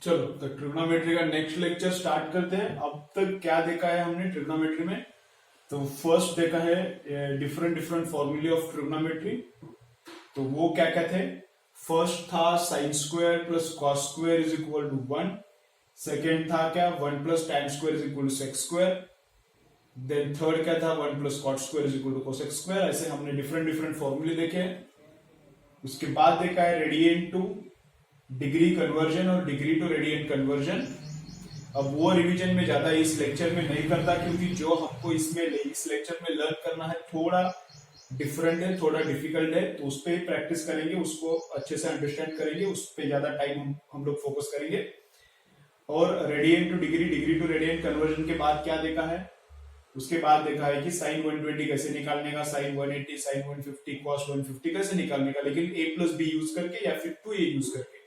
चलो तो ट्रिग्नोमेट्री का नेक्स्ट लेक्चर स्टार्ट करते हैं। अब तक क्या देखा है हमने ट्रिग्नोमेट्री में? तो फर्स्ट देखा है डिफरेंट डिफरेंट फॉर्मूले ऑफ ट्रिग्नोमेट्री। तो वो क्या क्या थे? फर्स्ट था sine square plus cos square is equal to 1। Second था क्या 1 plus tan square is equal to sec square. Then third क्या था 1 plus cot square is equal to cosec square. ऐसे हमने डिफरेंट डिफरेंट फॉर्मूले देखे हैं। उसके बाद देखा है रेडियंट टू डिग्री कन्वर्जन और डिग्री टू रेडियंट कन्वर्जन। अब वो रिवीजन में ज्यादा इस लेक्चर में नहीं करता, क्योंकि जो हमको इसमें इस लेक्चर में लर्न करना है थोड़ा डिफरेंट है, थोड़ा डिफिकल्ट है। तो उस पर ही प्रैक्टिस करेंगे, उसको अच्छे से अंडरस्टैंड करेंगे, उस पर ज्यादा टाइम हम लोग फोकस करेंगे। और radiant to degree, degree to radiant conversion के बाद क्या देखा है? उसके बाद देखा है कि साइन 120 कैसे निकालने का, साइन 180, साइन 150, कॉस 150 कैसे निकालने का, लेकिन a प्लस बी यूज करके या फिर 2a यूज करके,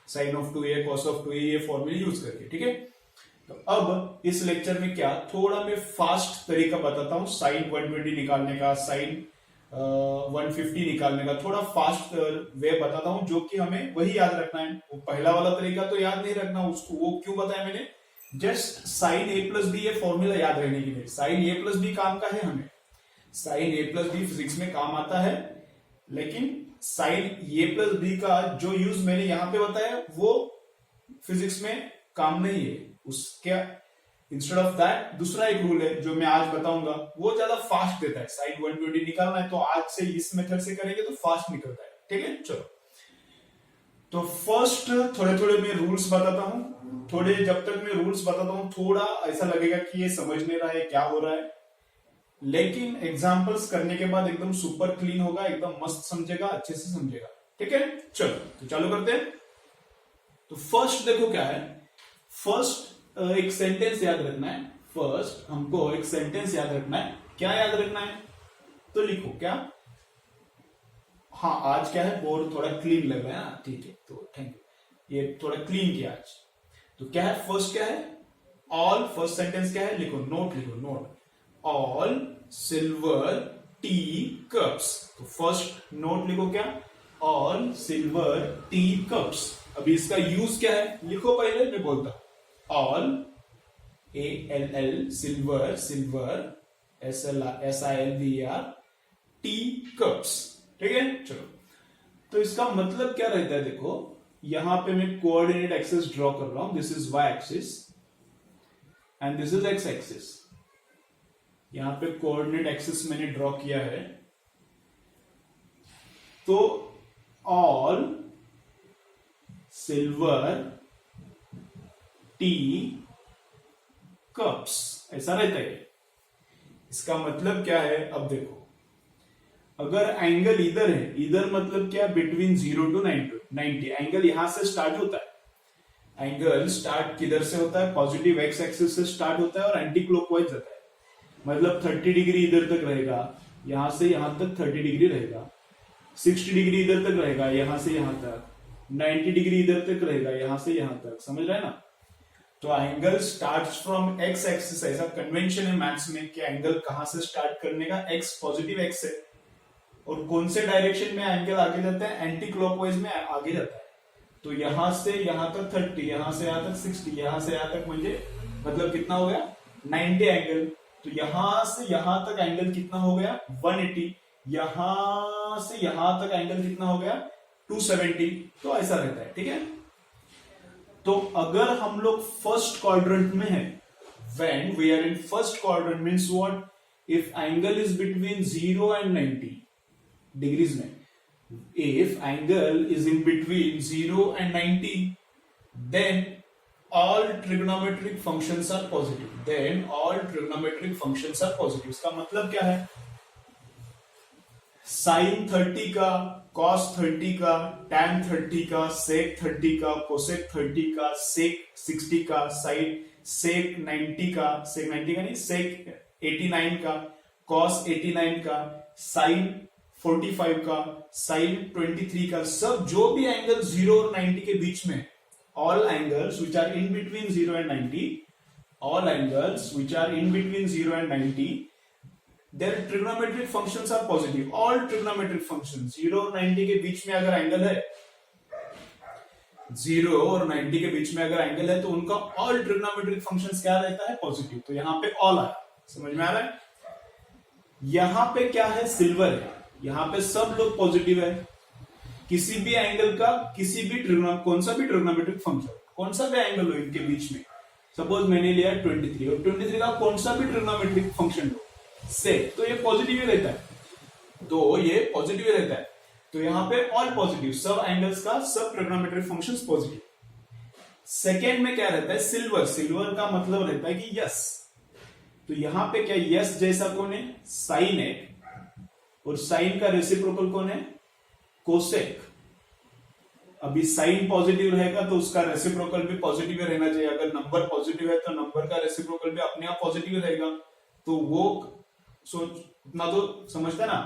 sign of 2a cos of 2a ये फॉर्मूले यूज करके। ठीक है, तो अब इस लेक्चर में क्या थोड़ा मैं फास्ट तरीका बताता हूं साइन 120 निकालने का, साइन 150 निकालने का। थोड़ा फास्ट वे बताता हूं जो कि हमें वही याद रखना है। वो पहला वाला तरीका तो याद नहीं रखना उसको। वो क्यों बताया मैंने? जस्ट साइन ए प्लस बी ये फॉर्मूला याद रहने के लिए। साइन ए प्लस बी काम का है हमें, साइन ए प्लस बी फिजिक्स में काम आता है, लेकिन साइन ए प्लस बी का जो यूज मैंने यहां पे बताया वो फिजिक्स में काम नहीं है। उसके इंस्टेड ऑफ दैट दूसरा एक रूल है जो मैं आज बताऊंगा, वो ज्यादा फास्ट देता है। साइन 120 निकालना है तो आज से इस मेथड से करेंगे तो फास्ट निकलता है। ठीक है, चलो तो फर्स्ट थोड़े थोड़े मैं रूल्स बताता हूं। थोड़े जब तक मैं रूल्स बताता हूं थोड़ा ऐसा लगेगा कि ये समझ नहीं रहा है क्या हो रहा है, लेकिन एग्जांपल्स करने के बाद एकदम सुपर क्लीन होगा, एकदम मस्त समझेगा, अच्छे से समझेगा। ठीक है, चलो तो चालू करते हैं। तो फर्स्ट देखो क्या है। फर्स्ट एक सेंटेंस याद रखना है। फर्स्ट हमको एक सेंटेंस याद रखना है। क्या याद रखना है? तो लिखो क्या। हाँ, आज क्या है, बोर्ड थोड़ा क्लीन लग रहा है ना, ठीक है, तो थैंक यू, ये थोड़ा क्लीन किया आज। तो क्या है फर्स्ट, क्या है ऑल, फर्स्ट सेंटेंस क्या है लिखो, नोट लिखो, note all silver tea cups. तो फर्स्ट नोट लिखो क्या, ऑल सिल्वर टी कप्स। अभी इसका यूज क्या है लिखो, पहले मैं बोलता हूं। All ALL silver, silver SILVER T cups. ठीक है, चलो तो इसका मतलब क्या रहता है? देखो यहां पे मैं कोऑर्डिनेट एक्सिस ड्रॉ कर रहा हूं। This is y axis and this is x axis. यहां पे कोऑर्डिनेट एक्सिस मैंने ड्रॉ किया है। तो ऑल सिल्वर टी कप्स ऐसा रहता है। इसका मतलब क्या है? अब देखो, अगर एंगल इधर है, इधर मतलब क्या, बिटवीन 0 to 90, एंगल यहां से स्टार्ट होता है। एंगल स्टार्ट किधर से होता है? पॉजिटिव एक्स एक्सिस से स्टार्ट होता है और एंटी क्लॉकवाइज जाता है। मतलब 30 डिग्री इधर तक रहेगा, यहां से यहां तक 30 डिग्री रहेगा। 60 डिग्री इधर तक रहेगा, यहां से यहां तक। 90 डिग्री इधर तक रहेगा, यहां से यहां तक। समझ रहे हैं ना? तो angle starts from x axis. ऐसा कन्वेंशन है मैथ्स में कि एंगल कहां से स्टार्ट करने का, एक्स, पॉजिटिव एक्स है, और कौन से डायरेक्शन में एंगल आगे जाता है, एंटी क्लॉकवाइज में आगे जाता है। तो यहां से यहां तक 30, यहां से यहां तक 60, यहां से यहां तक मतलब कितना हो गया 90 एंगल। तो यहां से यहां तक एंगल कितना हो गया 180, यहां से यहां तक एंगल कितना हो गया 270। तो ऐसा रहता है। ठीक है, तो अगर हम लोग फर्स्ट क्वाड्रेंट में है, when we are in first quadrant means what, if angle is between 0 and 90 degrees में, if angle is in between 0 and 90, then all trigonometric functions are positive. Then all trigonometric functions are positive. इसका मतलब क्या है? Sign 30 का, cos 30 का, tan 30 का, सेक 30 का, cosec 30 का, सेक 60 का, साइन सेक 90 का, सेक 90 का नहीं, सेक 89 का, कॉस 89 का, साइन 45 का, साइन 23 का, सब जो भी एंगल 0 और 90 के बीच में, all angles which are in between 0 and 90, all angles which are in between 0 and 90, their trigonometric functions are positive. All trigonometric functions 0 और 90 के बीच में अगर एंगल है, 0 और 90 के बीच में अगर एंगल है तो उनका ऑल ट्रिग्नोमेट्रिक फंक्शंस क्या रहता है, पॉजिटिव। तो यहाँ पे ऑल आया, समझ में आ रहा है। यहाँ पे क्या है, सिल्वर है, यहाँ पे सब लोग पॉजिटिव है। किसी भी एंगल का किसी भी कौन सा भी ट्रिग्नोमेट्रिक फंक्शन, कौन सा भी एंगल हो इनके बीच में, सपोज मैंने लिया 23 और 23 का कौन सा भी ट्रिग्नोमेट्रिक फंक्शन हो से, तो ये पॉजिटिव ही रहता है, तो ये पॉजिटिव ही रहता है। तो यहाँ पे ऑल पॉजिटिव, सब एंगल्स का सब ट्रिग्नोमेट्रिक फंक्शंस पॉजिटिव। सेकेंड में क्या रहता है, सिल्वर। सिल्वर का मतलब रहता है कि यस। तो यहां पे क्या, यस जैसा कौन है, साइन है, और साइन का रेसिप्रोकल कौन है, कोसेक। अभी साइन पॉजिटिव रहेगा तो उसका रेसिप्रोकल भी पॉजिटिव रहना चाहिए। अगर नंबर पॉजिटिव है तो नंबर का रेसिप्रोकल भी अपने आप पॉजिटिव रहेगा। तो वो सोच उतना तो समझता ना।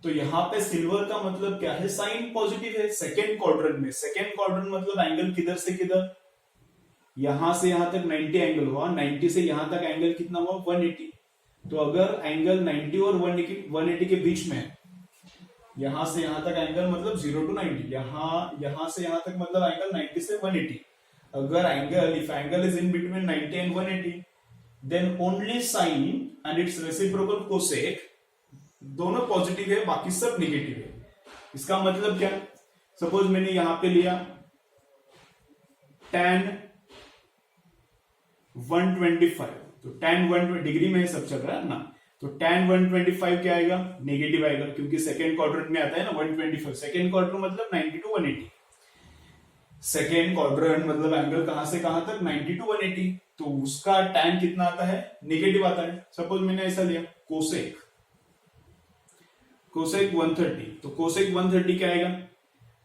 तो यहाँ पे सिल्वर का मतलब क्या है, साइन पॉजिटिव है सेकेंड क्वाड्रेंट में। सेकेंड क्वाड्रेंट मतलब एंगल किधर से किधर, यहां से यहां तक 90 एंगल हुआ, 90 से यहां तक एंगल कितना हुआ, 180। तो अगर एंगल 90 और 180 के बीच में है, यहां से यहां तक एंगल मतलब 0 to 90, यहां से यहां तक मतलब एंगल 90 से 180। अगर angle, if angle is in between 90 and 180, then only sine and its reciprocal cosec दोनों पॉजिटिव है, बाकी सब नेगेटिव है। इसका मतलब क्या, सपोज मैंने यहां पे लिया tan 125, तो tan 120 डिग्री में सब चल रहा है ना, तो tan 125 क्या आएगा, नेगेटिव आएगा, क्योंकि सेकेंड क्वाड्रेंट में आता है ना 125। सेकेंड क्वाड्रेंट मतलब 90 to 180। सेकेंड क्वाड्रेंट मतलब एंगल कहां से कहां तक, 90 to 180। तो उसका tan कितना आता है, नेगेटिव आता है। सपोज मैंने ऐसा लिया कोसेक 130, तो कोसेक 130 क्या आएगा,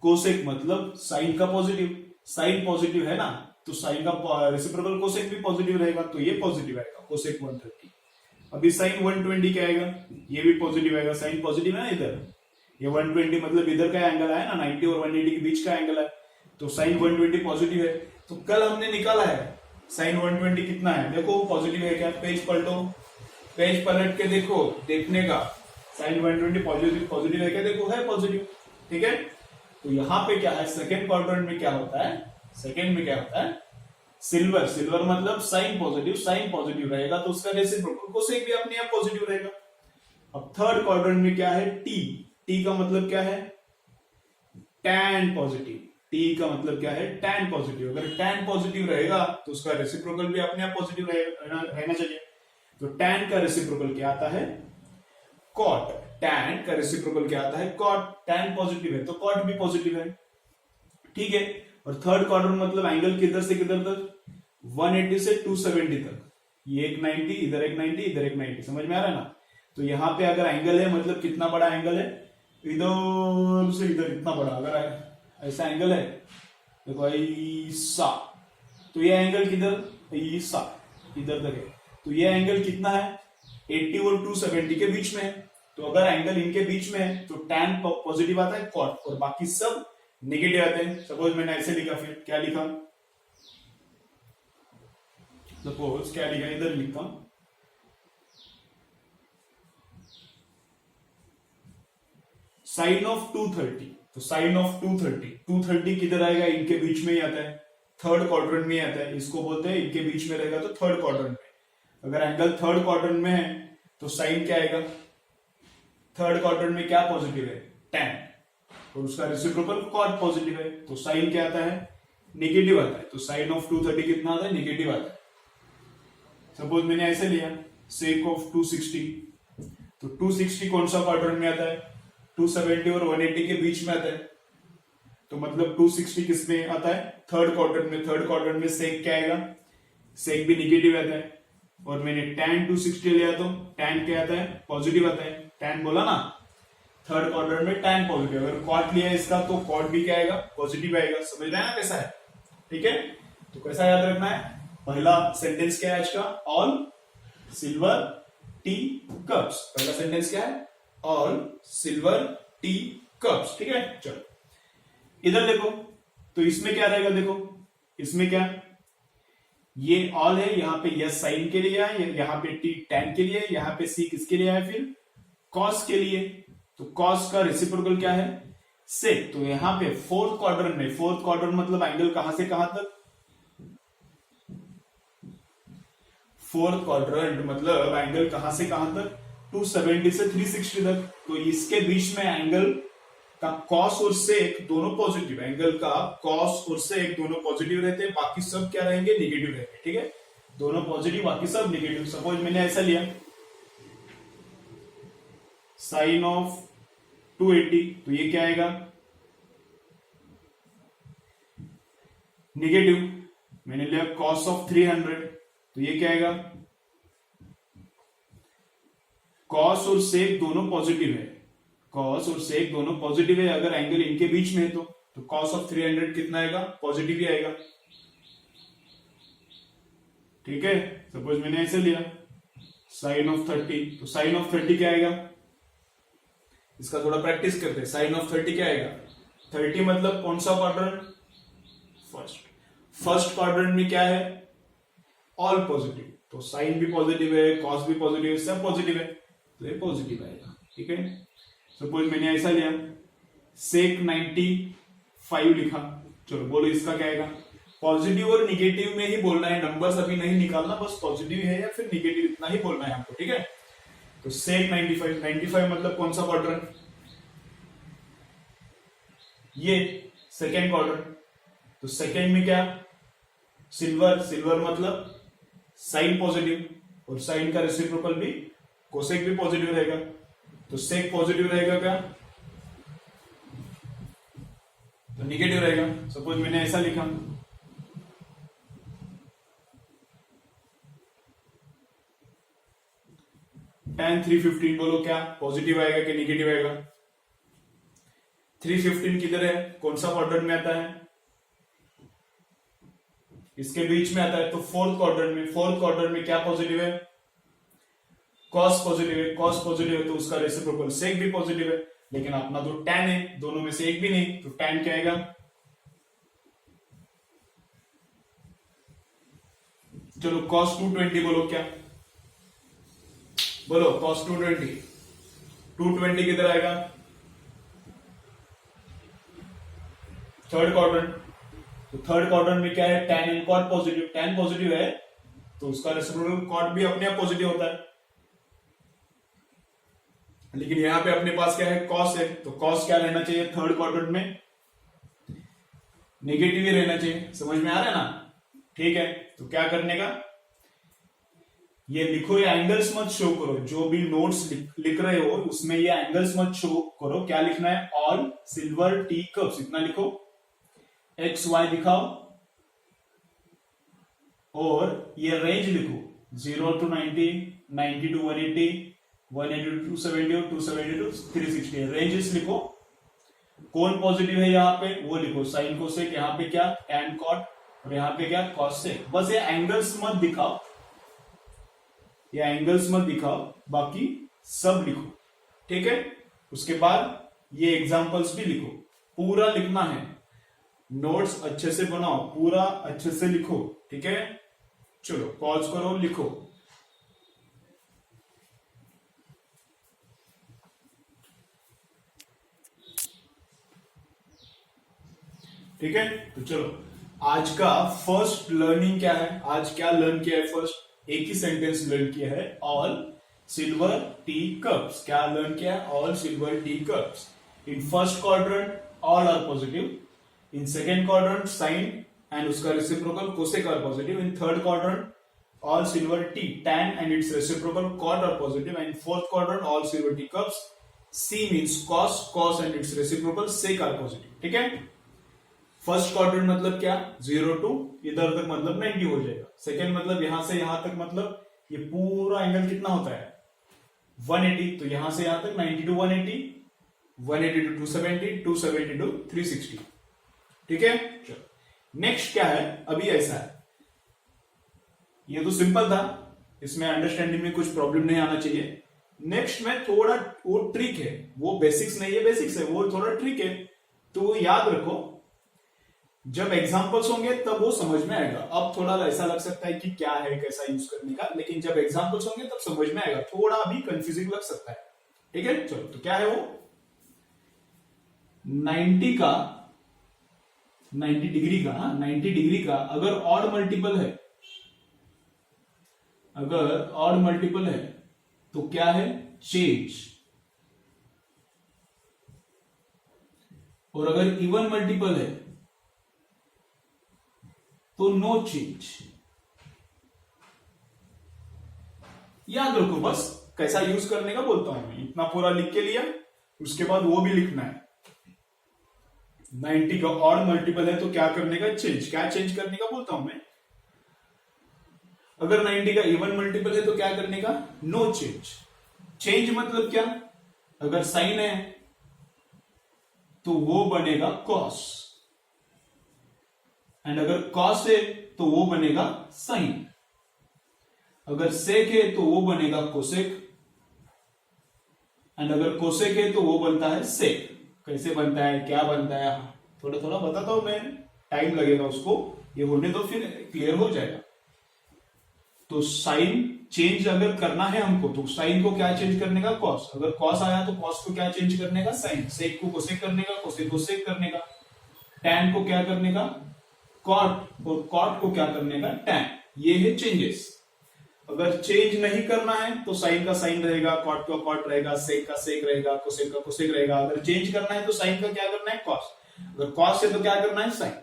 कोसेक मतलब साइन का पॉजिटिव, साइन पॉजिटिव है ना, तो साइन का रेसिप्रोकल कोसेक भी पॉजिटिव रहेगा, तो ये पॉजिटिव आएगा कोसेक 130। अभी साइन 120 क्या आएगा, ये भी पॉजिटिव आएगा, साइन पॉजिटिव है ना इधर, ये 120 मतलब इधर का एंगल है ना, 90 और 180 के बीच का एंगल है, तो साइन 120 पॉजिटिव है। तो कल हमने निकाला है साइन 120 कितना है, देखो पॉजिटिव है क्या, पेज पलटो, पेज पलट के देखो, देखने का साइन 120 पॉजिटिव है क्या, देखो है पॉजिटिव, ठीक है। तो यहाँ पे क्या है, सेकेंड क्वाड्रेंट में क्या होता है, सेकेंड में क्या होता है, सिल्वर। सिल्वर मतलब साइन पॉजिटिव, साइन पॉजिटिव रहेगा तो उसका रेसिप्रोकल कोसेक भी अपने आप पॉजिटिव रहेगा। अब थर्ड क्वाड्रेंट में क्या है, टी। टी का मतलब क्या है, टैन पॉजिटिव। टी का मतलब क्या है, टैन पॉजिटिव। अगर टैन पॉजिटिव रहेगा तो उसका रेसिप्रोकल भी अपने आप पॉजिटिव रहना चाहिए। तो टैन का रेसिप्रोकल क्या आता है, कॉट। टैन का रेसिप्रोकल क्या आता है, कॉट। टैन पॉजिटिव है तो कॉट भी पॉजिटिव है, ठीक है। और थर्ड क्वाड्रेंट मतलब एंगल किधर से किधर तक, 180 से 270 तक, ये एक 90, इधर एक 90, इधर एक 90, समझ में आ रहा है ना। तो यहाँ पे अगर एंगल है मतलब कितना बड़ा एंगल है, इधर से इधर इतना बड़ा, अगर ऐसा एंगल है देखो ऐसा, तो ये एंगल किधर, ऐसा इधर तक है, तो ये एंगल कितना है, 80 और 270 के बीच में है। तो अगर एंगल इनके बीच में है तो टैन पॉजिटिव आता है, कॉट, और बाकी सब नेगेटिव आते हैं। सपोज मैंने ऐसे लिखा, फिर क्या लिखा, सपोज क्या लिखा, इधर लिखता हूं साइन ऑफ 230। तो साइन ऑफ 230 किधर आएगा, इनके बीच में ही आता है, थर्ड क्वाड्रेंट में आता है, इसको बोलते हैं इनके बीच में रहेगा तो थर्ड क्वाड्रेंट में। अगर एंगल थर्ड क्वाड्रेंट में है तो साइन क्या आएगा, थर्ड क्वाड्रेंट में क्या पॉजिटिव है, टैन, और उसका रेसिप्रोकल कॉट पॉजिटिव है, तो साइन क्या आता है, नेगेटिव आता है। तो साइन ऑफ 230 कितना आता है, नेगेटिव आता है। सपोज मैंने ऐसे लिया सेक ऑफ 260, तो 260 कौन सा क्वाड्रेंट में आता है, 270 और 180 के बीच में आता है, तो मतलब 260 किस में आता है, थर्ड क्वाड्रेंट में। थर्ड क्वाड्रेंट में सेक क्या आएगा, सेक भी नेगेटिव आता है। और मैंने tan 260 लिया तो tan क्या आता है, पॉजिटिव आता है, tan बोला ना, थर्ड क्वाड्रेंट में tan पॉजिटिव। अगर कॉट लिया इसका तो कॉट भी क्या आएगा, पॉजिटिव आएगा। समझ रहे हैं कैसा है, ठीक है। तो कैसा याद रखना है, पहला सेंटेंस क्या है आज का, ऑल सिल्वर टी कप्स। पहला सेंटेंस क्या है, ऑल सिल्वर टी कप्स, ठीक है। चलो इधर देखो, तो इसमें क्या रहेगा, देखो इसमें क्या, ये ऑल है, यहाँ पे यस साइन के लिए है, यहाँ पे टी टैन के लिए, यहाँ पे सी किसके लिए है, फिर कॉस के लिए। तो कॉस का रेसिप्रोकल क्या है, सेक। तो यहां पे फोर्थ क्वाड्रेंट में, फोर्थ क्वाड्रेंट मतलब एंगल कहां से कहां तक, फोर्थ क्वाड्रेंट मतलब एंगल कहां से कहां तक, 270 से 360 तक। तो इसके बीच में एंगल का कॉस और सेक दोनों पॉजिटिव, एंगल का कॉस और सेक दोनों पॉजिटिव रहते हैं, बाकी सब क्या रहेंगे, निगेटिव रहेंगे। ठीक है, दोनों पॉजिटिव बाकी सब निगेटिव। सपोज मैंने ऐसा लिया साइन ऑफ 280, तो ये क्या आएगा, निगेटिव। मैंने लिया कॉस ऑफ 300, तो ये क्या आएगा, कॉस और सेक दोनों पॉजिटिव है, कॉस और सेक दोनों पॉजिटिव है, अगर एंगल इनके बीच में है तो कॉस ऑफ 300 कितना आएगा, पॉजिटिव ही आएगा। ठीक है, सपोज मैंने ऐसे लिया साइन ऑफ 30, तो साइन ऑफ 30 क्या आएगा, इसका थोड़ा प्रैक्टिस करते हैं। साइन ऑफ 30 क्या आएगा, 30 मतलब कौन सा क्वाड्रेंट, फर्स्ट। फर्स्ट क्वाड्रेंट में क्या है, ऑल पॉजिटिव, तो साइन भी पॉजिटिव है, कॉस भी पॉजिटिव है, सब पॉजिटिव है, तो ये पॉजिटिव आएगा। ठीक है, सपोज मैंने ऐसा लिया सेक 95 लिखा, चलो बोलो इसका क्या आएगा, पॉजिटिव और निगेटिव में ही बोलना है, नंबर्स अभी नहीं निकालना, बस पॉजिटिव है या फिर निगेटिव इतना ही बोलना है हमको। ठीक है, तो सेक 95, 95 मतलब कौन सा क्वाड्रेंट, ये सेकेंड क्वाड्रेंट। तो सेकेंड में क्या, सिल्वर, सिल्वर मतलब साइन पॉजिटिव, और साइन का रेसिप्रोकल भी कोसेक भी पॉजिटिव रहेगा, तो सेक पॉजिटिव रहेगा क्या, तो निगेटिव रहेगा। सपोज मैंने ऐसा लिखा tan 315, बोलो क्या पॉजिटिव आएगा कि निगेटिव आएगा, 315 किधर है, कौन सा क्वाड्रेंट में आता है, इसके बीच में आता है, तो फोर्थ क्वाड्रेंट में। फोर्थ क्वाड्रेंट में क्या पॉजिटिव है, कॉस पॉजिटिव है, कॉस पॉजिटिव है तो उसका रेसिप्रोकल सेक भी पॉजिटिव है, लेकिन अपना तो tan है, दोनों में से एक भी नहीं, तो tan क्या आएगा, चलो cos 220 बोलो क्या, बोलो cos 220, 220 किधर आएगा, थर्ड क्वाड्रेंट। तो थर्ड क्वाड्रेंट में क्या है, tan and cot positive, tan positive है तो उसका रेसिप्रोकल cot भी अपने आप पॉजिटिव होता है, लेकिन यहां पे अपने पास क्या है, cos है, तो cos क्या रहना चाहिए थर्ड क्वाड्रेंट में, नेगेटिव ही रहना चाहिए। समझ में आ रहा है ना, ठीक है, तो क्या करने का, ये लिखो, ये एंगल्स मत शो करो, जो भी नोट्स लिख रहे हो उसमें ये एंगल्स मत शो करो। क्या लिखना है, ऑल सिल्वर टी कप्स, इतना लिखो, एक्स वाई दिखाओ, और ये रेंज लिखो 0 to 90, 90 to 180, 180 to 270, 270 to 360, ranges लिखो। कौन पॉजिटिव है यहाँ पे वो लिखो, साइन कोसेक, यहाँ पे क्या tan cot, और यहाँ पे क्या cos sec। बस ये एंगल्स मत दिखाओ, ये एंगल्स मत दिखाओ, बाकी सब लिखो। ठीक है, उसके बाद ये एग्जांपल्स भी लिखो, पूरा लिखना है, नोट्स अच्छे से बनाओ, पूरा अच्छे से लिखो। ठीक है, चलो पॉज करो, लिखो। ठीक है, तो चलो आज का फर्स्ट लर्निंग क्या है, आज क्या लर्न किया है, फर्स्ट एक ही सेंटेंस लर्न किया है, ऑल सिल्वर टी कप्स। क्या लर्न किया है, all silver tea cups. In first quadrant all are positive, in second quadrant sine and उसका reciprocal cosec are positive, in third quadrant all silver tea tan and its reciprocal cot are positive, and in fourth quadrant all silver tea cups c means cos, cos and its reciprocal sec are positive। ठीक है, first quadrant मतलब क्या, 0 to इधर तक मतलब 90 हो जाएगा, second मतलब यहां से यहां तक मतलब ये पूरा एंगल कितना होता है 180, तो यहां से यहां तक 90 to 180, 180 to 270, 270 to 360। ठीक है, चलो नेक्स्ट क्या है, अभी ऐसा है, ये तो सिंपल था, इसमें अंडरस्टैंडिंग में कुछ प्रॉब्लम नहीं आना चाहिए। नेक्स्ट में थोड़ा वो ट्रिक है, वो बेसिक्स नहीं है, बेसिक्स है, वो थोड़ा ट्रिक है, तो याद रखो, जब एग्जांपल्स होंगे तब वो समझ में आएगा। अब थोड़ा ऐसा लग सकता है कि क्या है, कैसा यूज करने का, लेकिन जब एग्जांपल्स होंगे तब समझ में आएगा, थोड़ा भी कंफ्यूजिंग लग सकता है। ठीक है, चलो तो क्या है वो, 90 का 90 डिग्री का 90 डिग्री का अगर ऑड मल्टीपल है, अगर ऑड मल्टीपल है तो क्या है? चेंज। और अगर इवन मल्टीपल है तो नो चेंज। याद रखो, बस कैसा यूज करने का बोलता हूं मैं। इतना पूरा लिख के लिया, उसके बाद वो भी लिखना है। 90 का ऑड मल्टीपल है तो क्या करने का? चेंज। क्या चेंज करने का बोलता हूं मैं? अगर 90 का इवन मल्टीपल है तो क्या करने का? No change. चेंज मतलब क्या? अगर साइन है तो वो बनेगा कॉस, एंड अगर कॉस है तो वो बनेगा साइन, अगर सेक है तो वो बनेगा कोसेक, एंड अगर कोसेक है तो वो बनता है सेक। कैसे बनता है, क्या बनता है, थोड़ा थोड़ा बताता हूं मैं, टाइम लगेगा उसको, ये होने तो फिर क्लियर हो जाएगा। तो साइन चेंज अगर करना है हमको तो साइन को क्या चेंज करने का? कॉस। अगर कॉस आया तो कॉस को क्या चेंज करने का? साइन। सेक को कोसेक करने का, कोसेक को सेक करने का। टैन को क्या करने का? कॉट। और कॉट को क्या करने का? टैन। ये है चेंजेस। अगर चेंज नहीं करना है तो साइन का साइन रहेगा, कॉट का कॉट रहेगा, सेक का सेक रहेगा, कोसेक का कोसेक रहेगा। अगर चेंज करना है तो साइन का क्या करना है? कॉस। अगर कॉस है तो क्या करना है? साइन।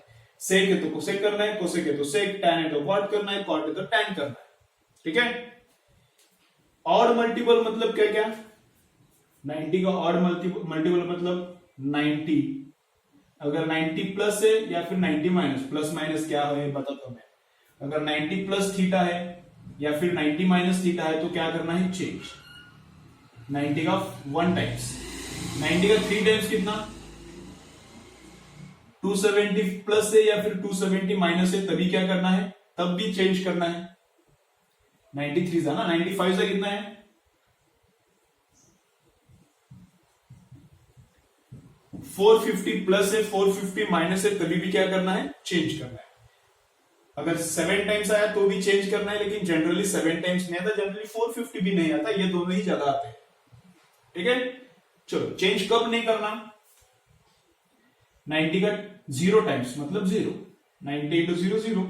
सेक है तो कोसेक करना है, कोसेक है तो सेक, टैन है तो कॉट करना है, कॉट है तो टैन करना है। ठीक है। ऑड मल्टीपल मतलब क्या? क्या 90 का ऑड मल्टीपल मतलब 90। अगर 90 प्लस है या फिर 90 माइनस, प्लस माइनस क्या है बताता हूं मैं। अगर 90 प्लस थीटा है या फिर 90 माइनस थीटा है तो क्या करना है? चेंज। 90 का 1 टाइम्स, 90 का 3 टाइम्स कितना? 270 प्लस है या फिर 270 माइनस है, तभी क्या करना है? तब भी चेंज करना है। 93 था ना, 95 से कितना है? 450 प्लस है, 450 माइनस है, तभी भी क्या करना है? चेंज करना है। अगर 7 टाइम्स आया तो भी चेंज करना है, लेकिन जनरली 7 टाइम्स नहीं आता, जनरली 450 भी नहीं आता, ये दोनों ही ज्यादा आते हैं। ठीक है। चलो, चेंज कब नहीं करना? 90 का 0 टाइम्स मतलब 0, 90 इंटू 0 0।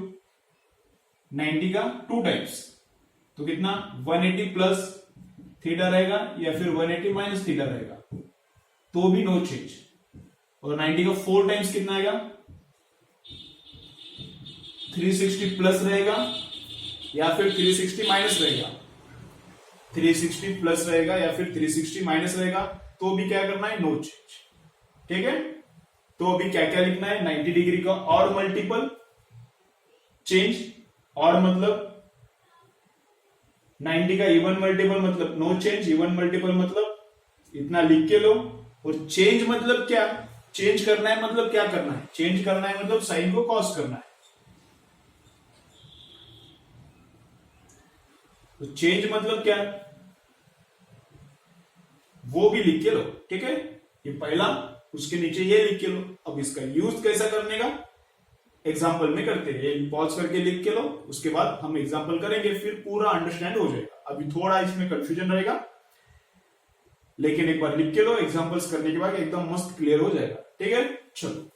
90 का 2 टाइम्स तो कितना? 180 प्लस थीटा रहेगा या फिर 180 माइनस थीटा रहेगा, तो भी नो चेंज। और 90 का 4 टाइम्स कितना आएगा? 360 प्लस रहेगा या फिर 360 माइनस रहेगा। 360 प्लस रहेगा या फिर 360 माइनस रहेगा, तो भी क्या करना है? No change. ठीक है। तो अभी क्या क्या लिखना है? 90 डिग्री का ऑड मल्टीपल, चेंज। ऑड मतलब 90 का इवन मल्टीपल मतलब नो चेंज, इवन मल्टीपल मतलब इतना लिख के लो। और चेंज मतलब क्या? चेंज करना है मतलब क्या करना है? चेंज करना है मतलब साइन को कॉस करना है। तो चेंज मतलब क्या, वो भी लिख के लो। ठीक है। ये पहला, उसके नीचे ये लिख के लो। अब इसका यूज कैसा करने का एग्जाम्पल में करते हैं। ये पॉज करके लिख के लो, उसके बाद हम एग्जाम्पल करेंगे, फिर पूरा अंडरस्टैंड हो जाएगा। अभी थोड़ा इसमें कंफ्यूजन रहेगा, लेकिन एक बार लिख के लो, एग्जाम्पल्स करने के बाद एकदम मस्त क्लियर हो जाएगा। ठीक है। चलो,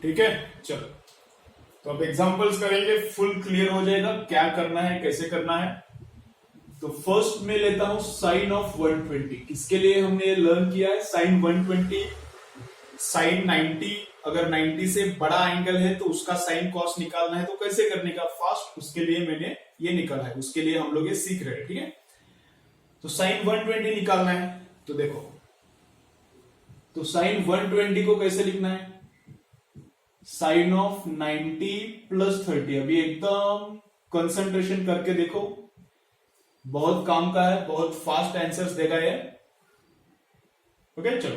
ठीक है। चलो, तो अब एग्जाम्पल्स करेंगे, फुल क्लियर हो जाएगा क्या करना है, कैसे करना है। तो फर्स्ट में लेता हूं साइन ऑफ 120। इसके लिए हमने लर्न किया है साइन 120, साइन 90। अगर 90 से बड़ा एंगल है तो उसका साइन कॉस निकालना है, तो कैसे करने का फास्ट, उसके लिए मैंने ये निकाला है, उसके लिए हम लोग ये सीख रहे हैं। ठीक है। तो साइन 120 निकालना है, तो देखो, तो साइन 120 को कैसे लिखना है? Sine of 90 plus 30। अभी एकदम कंसंट्रेशन करके देखो, बहुत काम का है, बहुत फास्ट आंसर्स देगा ये। ओके। चलो,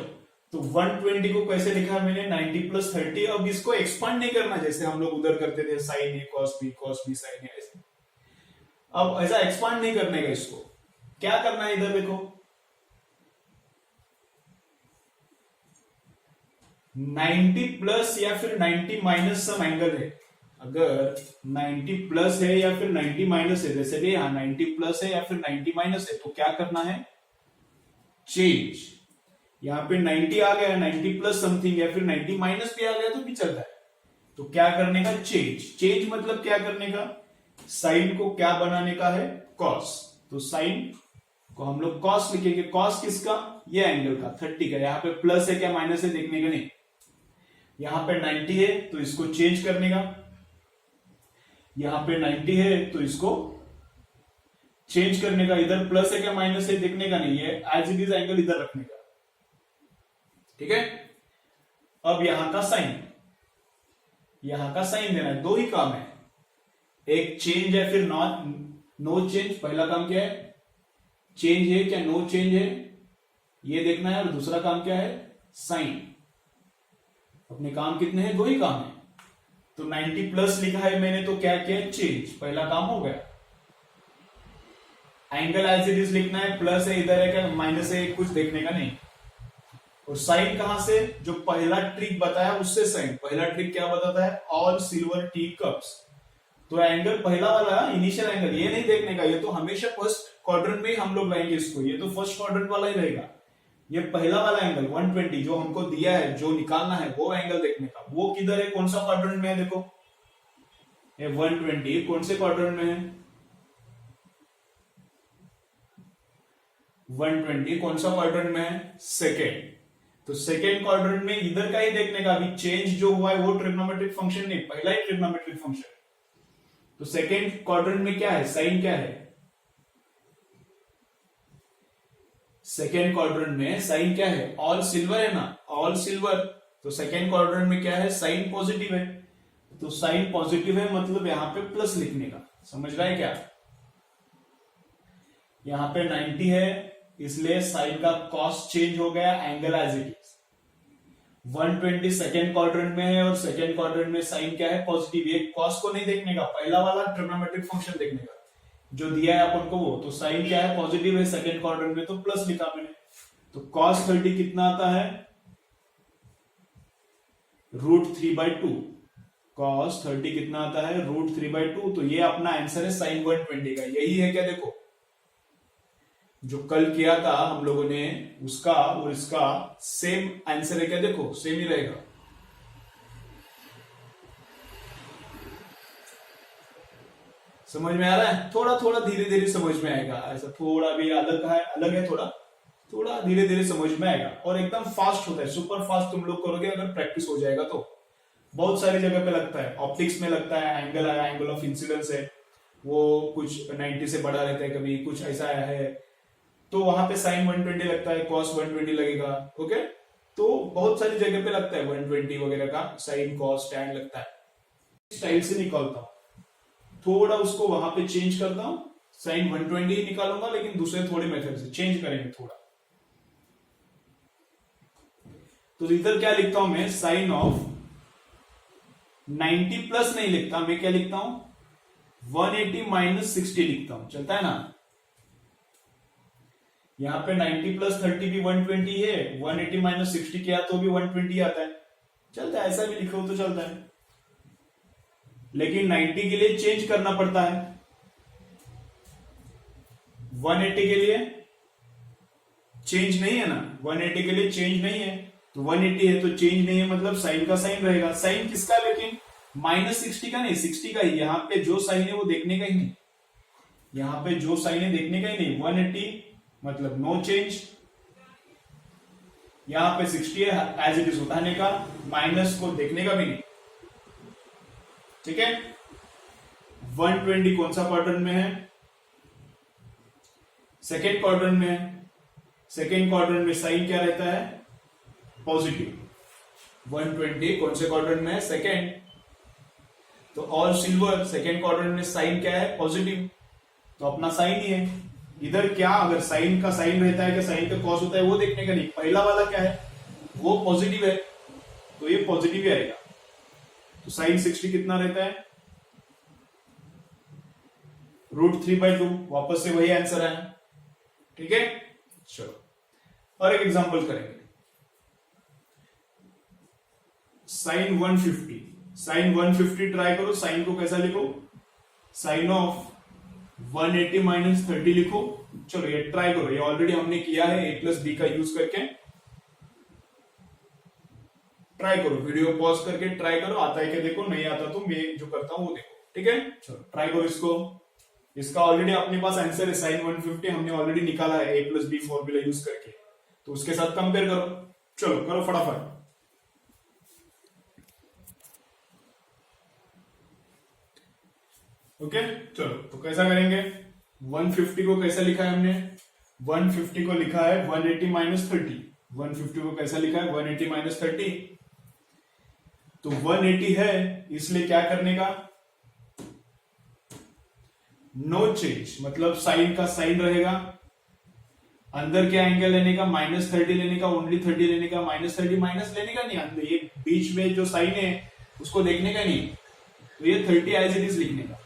तो 120 को कैसे लिखा है मैंने? 90 प्लस 30। अब इसको एक्सपांड नहीं करना जैसे हम लोग उधर करते थे, साइन ए कॉस बी साइन ए, ऐसे। अब ऐसा एक्सपांड नहीं करने का, इसको क्या करना है, इधर देखो, 90 प्लस या फिर 90 माइनस सम एंगल है। अगर 90 प्लस है या फिर 90 माइनस है, जैसे कि यहाँ 90 प्लस है या फिर 90 माइनस है, तो क्या करना है, चेंज। यहाँ पे 90 आ गया, 90 प्लस समथिंग या फिर 90 माइनस भी आ गया तो भी चलता है। तो क्या करने का, चेंज। चेंज मतलब क्या करने का, साइन को क्या बनाने का है, कॉस। तो साइन को हम लोग कॉस लिखेंगे। कॉस किसका, ये एंगल का 30 का। यहाँ पे प्लस है क्या माइनस है देखने का नहीं। यहाँ पे 90 है तो इसको चेंज करने का, यहाँ पे 90 है तो इसको चेंज करने का। इधर प्लस है क्या माइनस है देखने का नहीं है, एज इट इज एंगल इधर रखने का। ठीक है। अब यहां का साइन, यहां का साइन देना है। दो ही काम है, एक चेंज है फिर नो चेंज। पहला काम क्या है, चेंज है क्या नो चेंज है ये देखना है, और दूसरा काम क्या है, साइन। अपने काम कितने हैं, दो ही काम है। तो 90 प्लस लिखा है मैंने तो क्या किया, चेंज, पहला काम हो गया। एंगल एज इट इज लिखना है, प्लस है इधर है क्या माइनस है कुछ देखने का नहीं। और साइन कहां से, जो पहला ट्रिक बताया उससे साइन। पहला ट्रिक क्या बताता है, ऑल सिल्वर टी कप्स। तो एंगल पहला वाला इनिशियल एंगल ये नहीं देखने का, ये तो हमेशा फर्स्ट क्वाड्रेंट में ही हम लोग लाएंगे इसको, ये तो फर्स्ट क्वाड्रेंट वाला ही रहेगा। ये पहला वाला एंगल 120 जो हमको दिया है, जो निकालना है वो एंगल देखने का। वो किधर है, कौन सा क्वाड्रेंट में है, देखो ये 120 कौन से क्वाड्रेंट में है, 120 कौन सा क्वाड्रेंट में है, सेकेंड। तो सेकेंड क्वाड्रेंट में इधर का ही देखने का। अभी चेंज जो हुआ है वो ट्रिग्नोमेट्रिक फंक्शन नहीं, पहला ही ट्रिग्नोमेट्रिक फंक्शन। तो सेकेंड क्वाड्रेंट में क्या है, साइन क्या है, सेकेंड क्वाड्रेंट में साइन क्या है, ऑल सिल्वर है ना, ऑल सिल्वर। तो सेकेंड क्वाड्रेंट में क्या है, साइन पॉजिटिव है। तो साइन पॉजिटिव है मतलब यहां पे प्लस लिखने का, समझ रहा है क्या। यहां पे 90 है इसलिए साइन का कॉस चेंज हो गया, angle as it is. 120 second quadrant में है और सेकेंड क्वाड्रेंट में साइन क्या है, पॉजिटिव। ये कॉस को नहीं देखने का, पहला वाला ट्रिग्नोमेट्रिक फंक्शन देखने का जो दिया है अपन को वो। तो साइन क्या है, पॉजिटिव है सेकेंड क्वाड्रेंट में तो प्लस लिखा मैंने। तो cos 30 कितना आता है, √3/2। cos 30 कितना आता है, √3/2। तो ये अपना आंसर है साइन 120 का। यही है क्या, देखो जो कल किया था हम लोगों ने उसका और इसका सेम आंसर है क्या, देखो सेम ही रहेगा। समझ में आ रहा है, थोड़ा थोड़ा धीरे धीरे समझ में आएगा, ऐसा थोड़ा भी अलग है, अलग है थोड़ा थोड़ा धीरे धीरे समझ में आएगा। और एकदम फास्ट होता है, सुपर फास्ट तुम लोग करोगे अगर प्रैक्टिस हो जाएगा तो। बहुत सारी जगह पे लगता है, ऑप्टिक्स में लगता है, एंगल आया, एंगल ऑफ इंसिडेंस है वो कुछ 90 से बड़ा रहता है, कभी कुछ ऐसा आया है तो वहां पे साइन 120 लगता है, कॉस 120 लगेगा। ओके, तो बहुत सारी जगह पे लगता है 120 वगैरह का साइन कॉस टैन लगता है। स्टाइल से निकालता हूं, थोड़ा उसको वहां पे चेंज करता हूं, साइन 120 ही निकालूंगा लेकिन दूसरे थोड़े मेथड से चेंज करेंगे थोड़ा। तो इधर क्या लिखता हूं मैं, साइन ऑफ 90 प्लस नहीं लिखता मैं, क्या लिखता हूं 180 माइनस 60 लिखता हूं, चलता है ना। यहां पे 90 प्लस 30 भी 120 है, 180 माइनस 60 किया तो भी 120 आता है, चलता है, ऐसा भी लिखो तो चलता है। लेकिन 90 के लिए चेंज करना पड़ता है, 180 के लिए चेंज नहीं है ना, 180 के लिए चेंज नहीं है। तो 180 है तो चेंज नहीं है मतलब साइन का साइन रहेगा। साइन किसका, लेकिन -60 का नहीं, 60 का ही। यहां पे जो साइन है वो देखने का ही नहीं, यहां पे जो साइन है देखने का ही नहीं। 180 मतलब नो चेंज, यहां पे 60 है एज इट इज उठाने का, माइनस को देखने का भी नहीं। ठीक है, 120 कौन सा क्वाड्रेंट में है, सेकेंड क्वाड्रेंट में है। सेकेंड क्वाड्रेंट में साइन क्या रहता है, पॉजिटिव। 120 कौन से क्वाड्रेंट में है, सेकेंड। तो ऑल सिल्वर सेकेंड क्वाड्रेंट में साइन क्या है, पॉजिटिव, तो अपना साइन ही है। इधर क्या, अगर साइन का साइन रहता है क्या साइन का कॉस होता है वो देखने का नहीं, पहला वाला क्या है वो पॉजिटिव है तो ये पॉजिटिव ही आएगा। तो साइन 60 कितना रहता है, √3/2, वापस से वही आंसर है। ठीक है, चलो और एक एग्जांपल करेंगे। साइन 150 साइन 150 ट्राई करो, साइन को कैसा लिखो, साइन ऑफ 180 माइनस 30 लिखो। चलो ये ट्राई करो, ये ऑलरेडी हमने किया है a प्लस बी का यूज करके। ट्राई करो, वीडियो पॉज करके ट्राई करो, आता है क्या देखो, नहीं आता तो मैं जो करता हूं वो देखो, ठीक है। चलो ट्राई करो इसको। इसका ऑलरेडी अपने पास आंसर है, साइन 150 हमने ऑलरेडी निकाला है a plus B formula use करके, तो उसके साथ कंपेयर करो। चलो करो फटाफट। ओके चलो, तो कैसा करेंगे, 150 को कैसा लिखा है हमने, 150 को लिखा है 180 माइनस 30। 150 को कैसा लिखा है, 180 माइनस 30। तो 180 है, इसलिए क्या करने का, नो चेंज, मतलब साइन का साइन रहेगा, अंदर क्या एंगल लेने का, माइनस 30 लेने का, ओनली 30 लेने का, माइनस 30 माइनस लेने का नहीं, अंदर ये बीच में जो साइन है उसको देखने का नहीं, तो ये 30 एज इट इज लिखने का।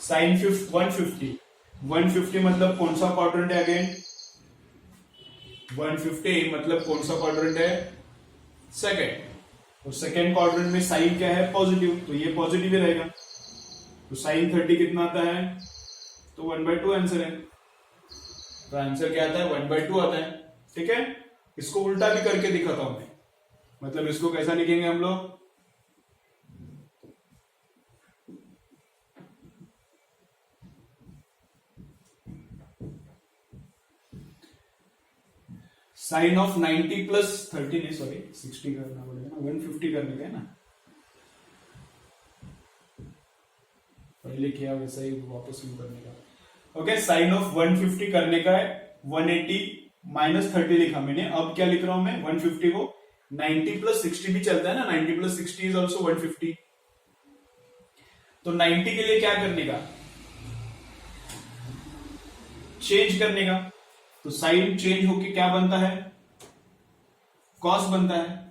साइन 150 मतलब कौन सा क्वाड्रेंट है, अगेन 150 मतलब कौन सा क्वाड्रेंट है, सेकेंड। और सेकेंड क्वाड्रेंट में साइन क्या है, पॉजिटिव, तो ये पॉजिटिव ही रहेगा। तो साइन 30 कितना आता है, तो 1/2 आंसर है। तो आंसर क्या आता है, 1/2 आता है, ठीक है। इसको उल्टा भी करके दिखाता हूं मैं, मतलब इसको कैसा लिखेंगे हम लोग, साइन ऑफ 90 प्लस 30 नहीं, सॉरी 60 करना पड़ेगा ना, 150 करने का है ना, पहले किया वैसा ही वापस शुरू करने का। ओके, साइन ऑफ 150 करने का है, 180 माइनस 30 लिखा मैंने। अब क्या लिख रहा हूं मैं, 150 को 90 प्लस 60 भी चलता है ना, 90 प्लस 60 इज ऑल्सो 150। तो 90 के लिए क्या करने का, चेंज करने का। तो साइन चेंज होके क्या बनता है, कॉस बनता है।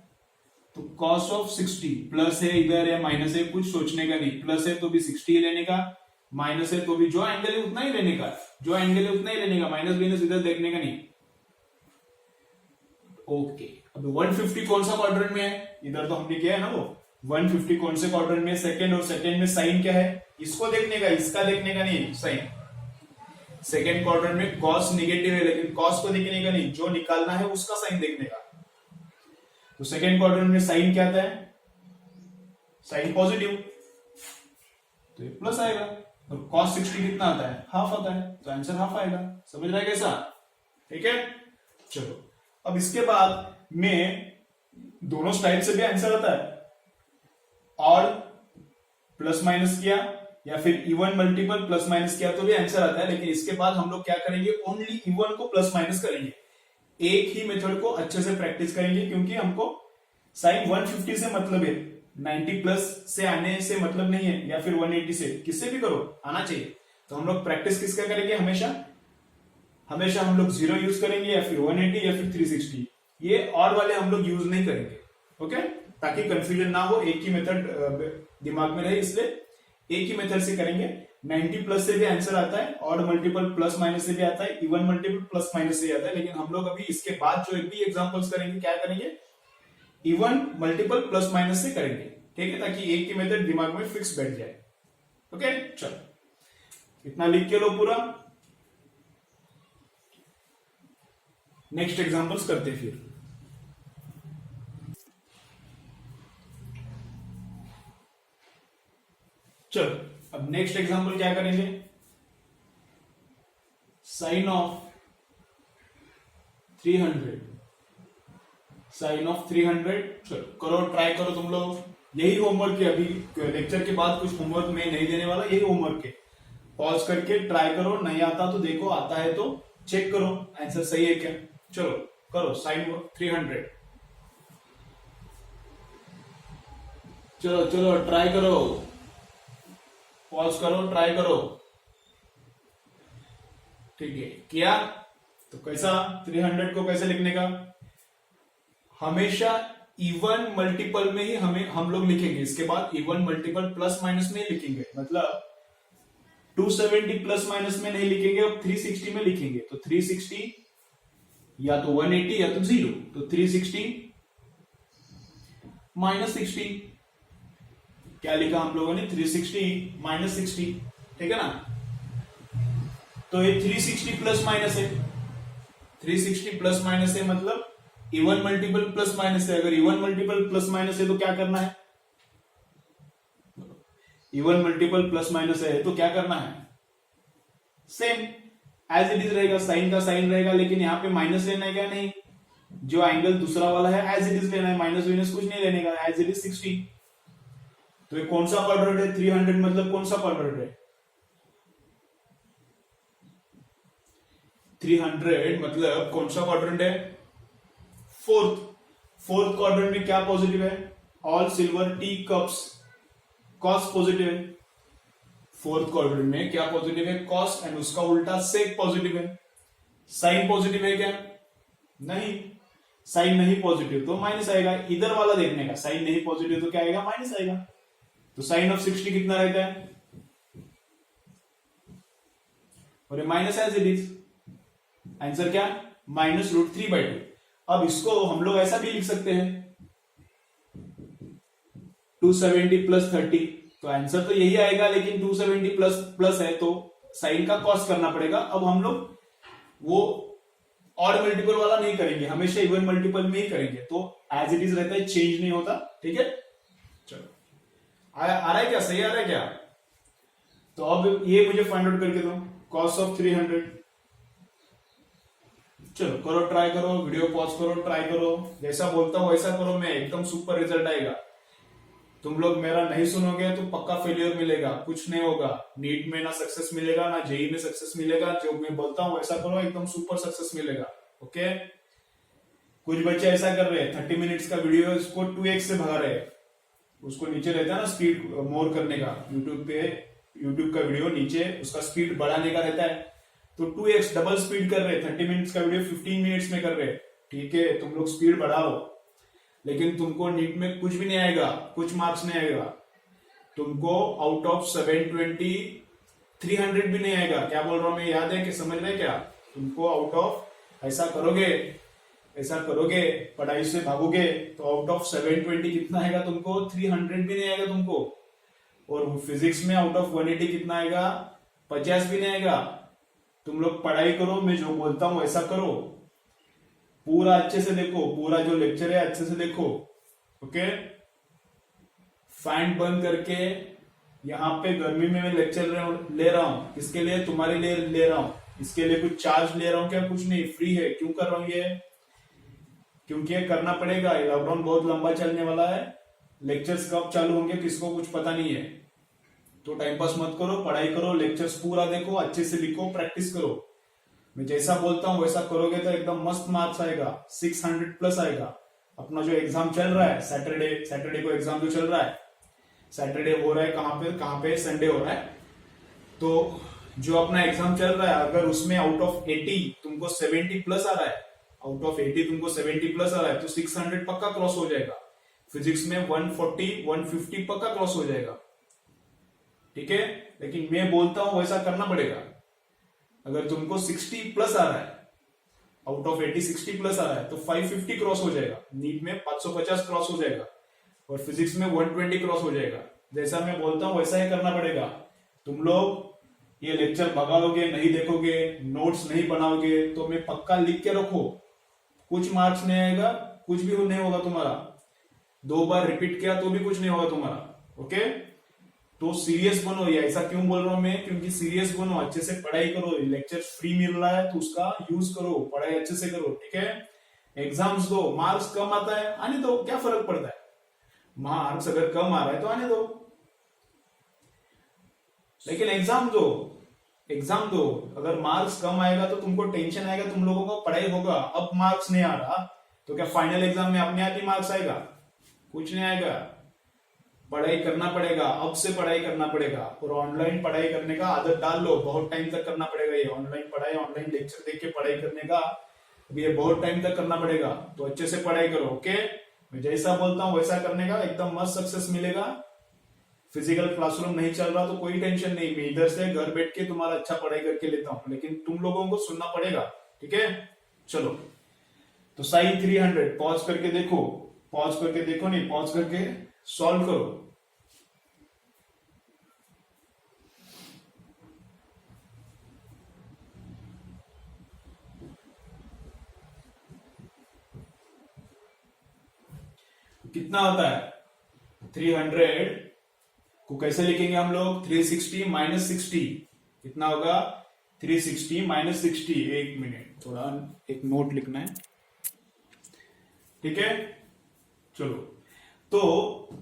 तो कॉस ऑफ 60, प्लस है इधर है माइनस है, कुछ सोचने का नहीं, प्लस है तो भी 60 लेने का, माइनस है तो भी जो एंगल है उतना ही लेने का, जो एंगल है उतना ही लेने का, माइनस माइनस इधर देखने का नहीं। ओके, अब 150 कौन सा क्वाड्रेंट में है, इधर तो हमने किया है ना वो, 150 कौन से क्वाड्रेंट में, सेकंड, और सेकंड में साइन क्या है, इसको देखने का, इसका देखने का नहीं, साइन। सेकेंड क्वाड्रेंट में कॉस निगेटिव है, लेकिन कॉस को देखने का नहीं, जो निकालना है उसका साइन देखने का। तो सेकेंड क्वाड्रेंट में साइन क्या आता है, साइन पॉजिटिव, तो ये प्लस आएगा। और कॉस 60 कितना आता है, हाफ आता है, तो आंसर हाफ आएगा। समझ रहा है कैसा, ठीक है। चलो अब इसके बाद में दोनों स्टाइल से भी आंसर आता है, और प्लस माइनस किया या फिर इवन मल्टीपल प्लस माइनस किया तो भी आंसर आता है। लेकिन इसके बाद हम लोग क्या करेंगे, ओनली इवन को प्लस माइनस करेंगे, एक ही मेथड को अच्छे से प्रैक्टिस करेंगे, क्योंकि हमको साइन 150 से मतलब है, 90 प्लस से आने से मतलब नहीं है, या फिर 180 से, किससे भी करो आना चाहिए। तो हम लोग प्रैक्टिस किसका करेंगे, हमेशा हम लोग 0 यूज करेंगे, या फिर 180 या फिर 360, ये और वाले हम लोग यूज नहीं करेंगे। ओके, ताकि कंफ्यूजन ना हो, एक ही मेथड दिमाग में रहे, इसलिए एक ही मेथड से करेंगे। 90 प्लस से भी आंसर आता है, और मल्टीपल प्लस माइनस से भी आता है, इवन मल्टीपल प्लस माइनस से आता है। लेकिन हम लोग अभी इसके बाद जो भी एग्जांपल्स करेंगे, क्या करेंगे, इवन मल्टीपल प्लस माइनस से करेंगे, ठीक है, ताकि एक ही मेथड दिमाग में फिक्स बैठ जाए। ओके, चलो इतना लिख के लो पूरा। नेक्स्ट एग्जांपल्स करते हैं फिर। चलो अब नेक्स्ट एग्जांपल क्या करेंगे, साइन ऑफ 300, साइन ऑफ 300। चलो करो, ट्राई करो तुम लोग, यही होमवर्क है, अभी लेक्चर के बाद कुछ होमवर्क मैं नहीं देने वाला, यही होमवर्क है। पॉज करके ट्राई करो, नहीं आता तो देखो, आता है तो चेक करो आंसर सही है क्या। चलो करो, साइन 300, चलो चलो ट्राई करो, पॉज करो, ट्राई करो, ठीक है। किया तो कैसा, 300 को कैसे लिखने का, हमेशा इवन मल्टीपल में ही हम लोग लिखेंगे, इसके बाद इवन मल्टीपल प्लस माइनस में ही लिखेंगे, मतलब 270 प्लस माइनस में नहीं लिखेंगे, अब 360 में लिखेंगे। तो 360 या तो 180 या तो 0, तो 360 -60। क्या लिखा हम लोगों ने, 360 -60, ठीक है ना। तो ये 360 प्लस माइनस है, 360 प्लस माइनस है, मतलब इवन मल्टीपल प्लस माइनस है। अगर इवन मल्टीपल प्लस माइनस है तो क्या करना है, इवन मल्टीपल प्लस माइनस है तो क्या करना है, सेम एज इट इज रहेगा, साइन का साइन रहेगा, लेकिन यहाँ पे माइनस लेना है क्या, नहीं, जो एंगल दूसरा वाला है एज इट इज लेना है, माइनस माइनस कुछ नहीं लेने का, एज इट इज 60। तो ये कौन सा क्वाड्रेंट है, 300 मतलब कौन सा क्वाड्रेंट है, 300 मतलब कौन सा क्वाड्रेंट है, फोर्थ क्वाड्रेंट में क्या पॉजिटिव है, all silver tea cups, cos positive है। फोर्थ क्वाड्रेंट में क्या पॉजिटिव है, कॉस, एंड उसका उल्टा सेक पॉजिटिव है। साइन पॉजिटिव है क्या, नहीं, साइन नहीं पॉजिटिव तो माइनस आएगा। इधर वाला देखने का, साइन नहीं पॉजिटिव तो क्या आएगा, माइनस आएगा। तो साइन ऑफ 60 कितना रहता है, और ये minus as it is, answer क्या, -√3/2। अब इसको हम लोग ऐसा भी लिख सकते हैं, 270 + 30, तो आंसर तो यही आएगा, लेकिन 270 प्लस प्लस है तो साइन का कॉस करना पड़ेगा। अब हम लोग वो ऑड मल्टीपल वाला नहीं करेंगे, हमेशा इवन मल्टीपल में ही करेंगे, तो एज इट इज रहता है, चेंज नहीं होता, ठीक है। चलो आ रहा है क्या, सही आ रहा है क्या। तो अब ये मुझे फाइंड आउट करके दो, कॉस ऑफ 300। चलो करो, ट्राई करो, वीडियो पॉज करो, ट्राई करो, जैसा बोलता हूं वैसा करो, मैं एकदम सुपर रिजल्ट आएगा। तुम लोग मेरा नहीं सुनोगे तो पक्का फेलियर मिलेगा, कुछ नहीं होगा, नीट में ना सक्सेस मिलेगा ना जेई में सक्सेस मिलेगा। जो मैं बोलता हूं वैसा करो, एकदम सुपर सक्सेस मिलेगा, ओके। कुछ बच्चे ऐसा कर रहे हैं, 30 मिनट्स का वीडियो इसको 2x से भगा रहे हैं, उसको नीचे रहता है ना स्पीड मोर करने का, यूट्यूब का वीडियो नीचे उसका स्पीड बढ़ाने का रहता है, तो 2x डबल स्पीड कर रहे हैं, 30 मिनट्स का वीडियो 15 मिनट्स में कर रहे हैं, ठीक है। तुम लोग स्पीड बढ़ाओ, लेकिन तुमको नीट में कुछ भी नहीं आएगा, कुछ मार्क्स नहीं आएगा, तुमको आउट ऑफ 720 300 भी नहीं आएगा। क्या बोल रहा हूं मैं, याद है कि समझ रहे क्या, तुमको आउट ऑफ ऐसा करोगे पढ़ाई से भागोगे तो आउट ऑफ 720 कितना आएगा तुमको, 300 भी नहीं आएगा तुमको। और फिजिक्स में आउट ऑफ 180 कितना आएगा, 50 भी नहीं आएगा। तुम लोग पढ़ाई करो, मैं जो बोलता हूं वैसा करो, पूरा अच्छे से देखो, पूरा जो लेक्चर है अच्छे से देखो, ओके। फैन बंद करके, यहाँ पे गर्मी में मैं लेक्चर ले रहा हूं, किसके लिए, तुम्हारे लिए ले रहा हूं, इसके लिए कुछ चार्ज ले रहा हूं क्या, कुछ नहीं, फ्री है। क्यों कर रहा हूं ये, क्योंकि ये करना पड़ेगा, लॉकडाउन बहुत लंबा चलने वाला है, लेक्चर्स कब चालू होंगे किसको कुछ पता नहीं है। तो टाइम पास मत करो, पढ़ाई करो, लेक्चर्स पूरा देखो, अच्छे से लिखो, प्रैक्टिस करो। मैं जैसा बोलता हूं वैसा करोगे तो एकदम मस्त मार्क्स आएगा, 600+ आएगा। अपना जो एग्जाम चल रहा है, सैटरडे को एग्जाम जो चल रहा है, सैटरडे हो रहा है कहां पे संडे हो रहा है, तो जो अपना एग्जाम चल रहा है, अगर उसमें आउट ऑफ 80 तुमको 70+ आ रहा है, आउट ऑफ 80 तुमको 70+ आ रहा है, तो 600 पक्का क्रॉस हो जाएगा। फिजिक्स में 140 150 पक्का क्रॉस हो जाएगा, ठीक है। लेकिन मैं बोलता हूं वैसा करना पड़ेगा। अगर तुमको 60+ आ रहा है, आउट ऑफ 80 60+ आ रहा है, तो 550 क्रॉस हो जाएगा, नीट में 550 क्रॉस हो जाएगा, और फिजिक्स में 120 क्रॉस हो जाएगा। जैसा मैं बोलता हूं वैसा ही करना पड़ेगा। तुम लोग ये लेक्चर भगाओगे, नहीं देखोगे, नोट्स नहीं बनाओगे, तो मैं पक्का लिख के रखो, कुछ मार्क्स नहीं आएगा, कुछ भी नहीं होगा तुम्हारा। 2 बार रिपीट किया तो भी कुछ नहीं होगा तुम्हारा, ओके। तो सीरियस बनो, ये ऐसा क्यों बोल रहा हूं मैं, क्योंकि सीरियस बनो, अच्छे से पढ़ाई करो, लेक्चर फ्री मिल रहा है तो उसका यूज करो, पढ़ाई अच्छे से करो, ठीक है। एग्जाम्स दो, मार्क्स कम आता है आने दो, क्या फर्क पड़ता है, मार्क्स अगर कम आ रहा है तो आने दो, लेकिन एग्जाम दो। अगर मार्क्स कम आएगा तो तुमको टेंशन आएगा, तुम लोगों को पढ़ाई होगा। अब मार्क्स नहीं आ रहा तो क्या फाइनल एग्जाम में अपने आप ही मार्क्स आएगा, कुछ नहीं आएगा। पढ़ाई करना पड़ेगा, अब से पढ़ाई करना पड़ेगा, और ऑनलाइन पढ़ाई करने का आदत डाल लो, बहुत टाइम तक करना पड़ेगा ये ऑनलाइन पढ़ाई, ऑनलाइन लेक्चर देख के पढ़ाई करने का, अब ये बहुत टाइम तक करना पड़ेगा। तो अच्छे से पढ़ाई करो, ओके। मैं जैसा बोलता हूं वैसा करने का, एकदम मस्त सक्सेस मिलेगा। फिजिकल क्लासरूम नहीं चल रहा तो कोई टेंशन नहीं, मैं इधर से घर बैठ के तुम्हारा अच्छा पढ़ाई करके लेता हूं, लेकिन तुम लोगों को सुनना पड़ेगा, ठीक है। चलो, तो साइन 300 पॉज करके देखो, पॉज करके देखो, नहीं पॉज करके सॉल्व करो। कितना होता है 300 को कैसे लिखेंगे हम लोग, 360 माइनस 60 कितना होगा 360 माइनस 60। एक मिनट, थोड़ा एक नोट लिखना है, ठीक है। चलो, तो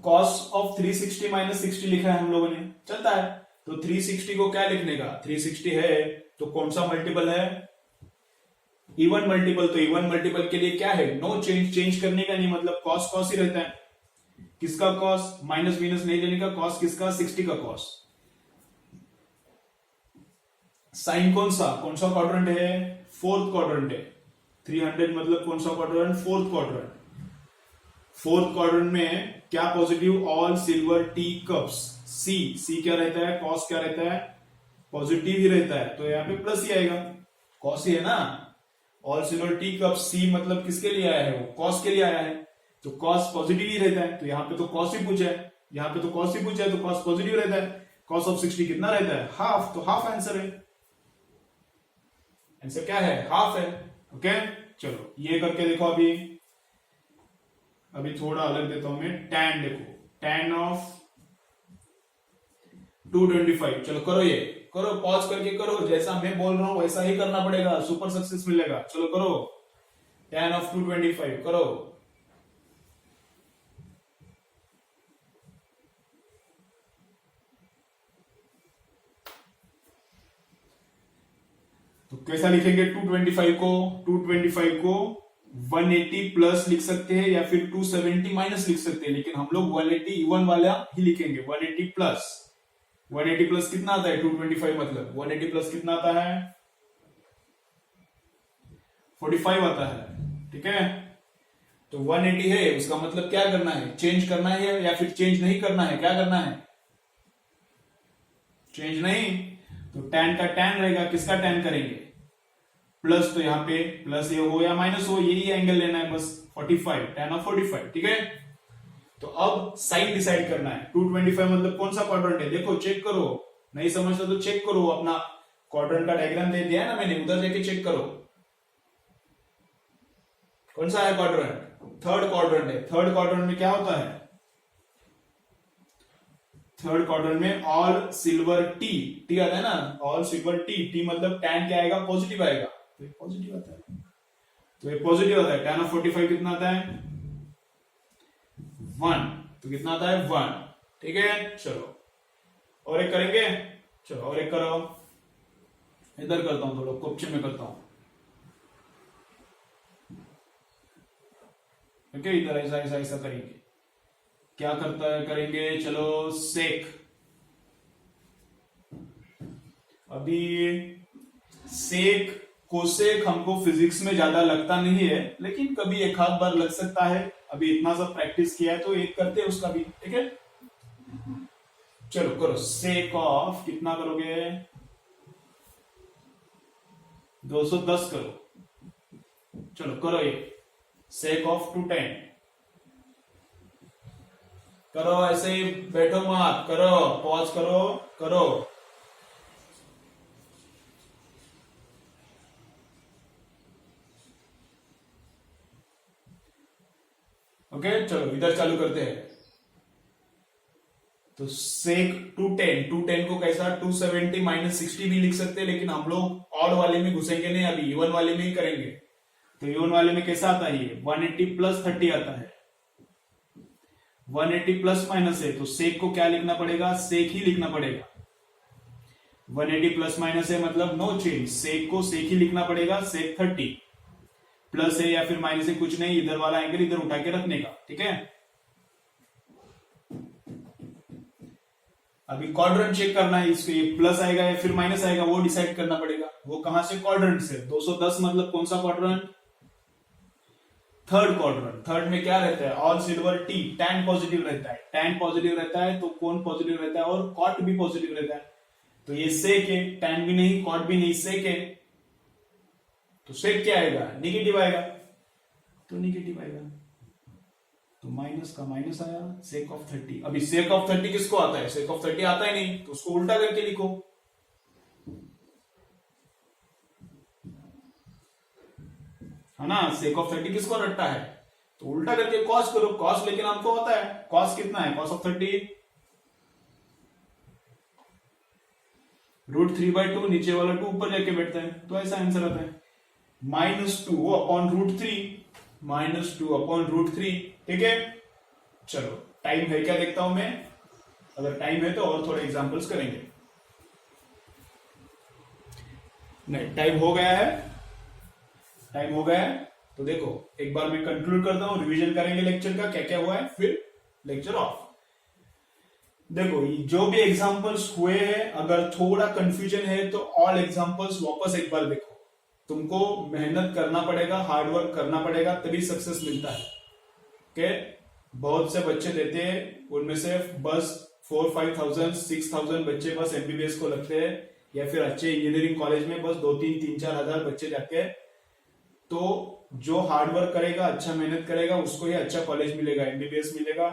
cos ऑफ 360 माइनस 60 लिखा है हम लोगों ने, चलता है। तो 360 को क्या लिखने का, 360 है तो कौन सा मल्टीपल है, इवन मल्टीपल। तो इवन मल्टीपल के लिए क्या है, नो चेंज, चेंज करने का नहीं, मतलब cos cos ही रहता है। किसका cos, माइनस माइनस नहीं लेने का, cos किसका 60 का cos। साइन कौन सा क्वाड्रेंट है, फोर्थ क्वाड्रेंट है। 300 मतलब कौन सा quadrant, fourth quadrant. Fourth quadrant में क्या positive, all silver tea cups. C क्या रहता है, कॉस क्या रहता है, पॉजिटिव ही रहता है, तो यहाँ पे प्लस ही आएगा, कॉस ही है ना। ऑल सिल्वर टी कप, सी मतलब किसके लिए आया है, वो कॉस के लिए आया है, तो कॉस पॉजिटिव ही रहता है। तो यहाँ पे तो कॉस ही पूछा है, यहाँ पे तो कॉस ही पूछा है, तो कॉस पॉजिटिव रहता है। कॉस ऑफ 60 कितना रहता है, हाफ, तो हाफ आंसर है। आंसर क्या है, हाफ है। ओके, चलो ये करके देखो। अभी थोड़ा अलग देता हूं मैं, tan देखो, tan ऑफ 225। चलो करो, ये करो, पॉज करके करो, जैसा मैं बोल रहा हूं वैसा ही करना पड़ेगा, सुपर सक्सेस मिलेगा। चलो करो, tan ऑफ 225 करो। तो कैसा लिखेंगे 225 को 180 प्लस लिख सकते हैं या फिर 270 माइनस लिख सकते हैं, लेकिन हम लोग 180 इवन वाला ही लिखेंगे। 180 प्लस, 180 प्लस कितना आता है 225, मतलब 180 प्लस कितना आता है 45 आता है, ठीक है। तो 180 है, उसका मतलब क्या करना है, चेंज करना है या फिर चेंज नहीं करना है, क्या करना है, चेंज नहीं। तो tan का tan रहेगा, किसका tan करेंगे, प्लस, तो यहाँ पे प्लस ये हो या माइनस हो, यही एंगल लेना है बस, 45, tan ऑफ 45, ठीक है। तो अब साइड डिसाइड करना है। 225 मतलब कौन सा क्वाड्रेंट है, देखो चेक करो, नहीं समझता तो चेक करो, अपना क्वाड्रेंट का डायग्राम दे दिया है ना मैंने, उधर जाके चेक करो कौन सा है क्वाड्रेंट, थर्ड क्वाड्रेंट है। थर्ड क्वाड्रेंट में क्या होता है, थर्ड क्वाड्रेंट में ऑल सिल्वर टी आता है ना, ऑल सिल्वर टी मतलब tan क्या आएगा, पॉजिटिव आएगा, तो पॉजिटिव आता है, तो ये पॉजिटिव आता है। tan ऑफ 45 कितना आता है 1, तो कितना आता है 1, ठीक है। चलो और एक करेंगे, चलो और एक करो, इधर करता हूं, थोड़ा क्वेश्चन में करता हूं, ओके। इधर ऐसा ऐसा ऐसा करेंगे, क्या करता है करेंगे, चलो सेक। अभी सेक कोसेक हमको फिजिक्स में ज्यादा लगता नहीं है, लेकिन कभी एक आध बार लग सकता है। अभी इतना सब प्रैक्टिस किया है तो एक करते हैं उसका भी, ठीक है। चलो करो, सेक ऑफ कितना करोगे 210 करो, चलो करो ये सेक ऑफ 210 करो, ऐसे ही बैठो मत, करो पॉज करो, करो। ओके, चलो इधर चालू करते हैं। तो सेक 210 को कैसा 270 माइनस 60 भी लिख सकते हैं, लेकिन हम लोग ऑड वाले में घुसेंगे नहीं, अभी इवन वाले में ही करेंगे। तो इवन वाले में कैसा आता है, 180 प्लस 30 आता है, 180 प्लस माइनस है, तो सेक को क्या लिखना पड़ेगा, सेक ही लिखना पड़ेगा। 180 प्लस माइनस है मतलब नो चेंज, सेक को सेक ही लिखना पड़ेगा। सेक 30 प्लस है या फिर माइनस है, कुछ नहीं, इधर वाला एंगल इधर उठा के रखने का, ठीक है। अभी क्वाड्रेंट चेक करना है, इसको ये प्लस आएगा या फिर माइनस आएगा वो डिसाइड करना पड़ेगा। वो कहां से, क्वाड्रेंट से। 210 मतलब कौन सा क्वाड्रेंट, थर्ड क्वाड्रेंट। थर्ड में क्या रहता है, all silver T, tan positive रहता है, tan पॉजिटिव रहता है तो कौन पॉजिटिव रहता है, और कॉट भी पॉजिटिव रहता है। तो ये सेक है, tan भी नहीं कॉट भी नहीं, सेक है, तो सेक क्या आएगा, निगेटिव आएगा, तो निगेटिव आएगा। तो माइनस का माइनस आया, सेक ऑफ 30। अभी सेक ऑफ 30 किसको आता है? सेक ऑफ 30 आता ही नहीं, तो उसको उल्टा करके लिखो। है ना, सेक ऑफ 30 किसको रटता है? तो उल्टा करके कॉस करो। कॉस लेकिन हमको होता है, कॉस कितना है? कॉस ऑफ 30 √3/2, नीचे वाला 2 ऊपर जाके बैठता है, तो ऐसा आंसर आता है। -2 अपॉन √3, -2 अपॉन √3। ठीक है, चलो टाइम है क्या देखता हूं मैं, अगर टाइम है तो और थोड़े एग्जांपल्स करेंगे। नहीं, टाइम हो गया है, टाइम हो गया है। तो देखो एक बार मैं कंक्लूड करता हूं, रिवीजन करेंगे लेक्चर का क्या क्या हुआ है, फिर लेक्चर ऑफ। देखो जो भी एग्जांपल्स हुए हैं, अगर थोड़ा कंफ्यूजन है तो ऑल एग्जांपल्स वापस एक बार देखो। तुमको मेहनत करना पड़ेगा, हार्ड वर्क करना पड़ेगा, तभी सक्सेस मिलता है। ओके, बहुत से बच्चे देते हैं, उनमें से बस 4-5,000 6,000 बच्चे बस एमबीबीएस को लगते हैं, या फिर अच्छे इंजीनियरिंग कॉलेज में बस 2-3-4 हजार बच्चे जाते हैं। तो जो हार्ड वर्क करेगा, अच्छा मेहनत करेगा, उसको ही अच्छा कॉलेज मिलेगा, एमबीबीएस मिलेगा,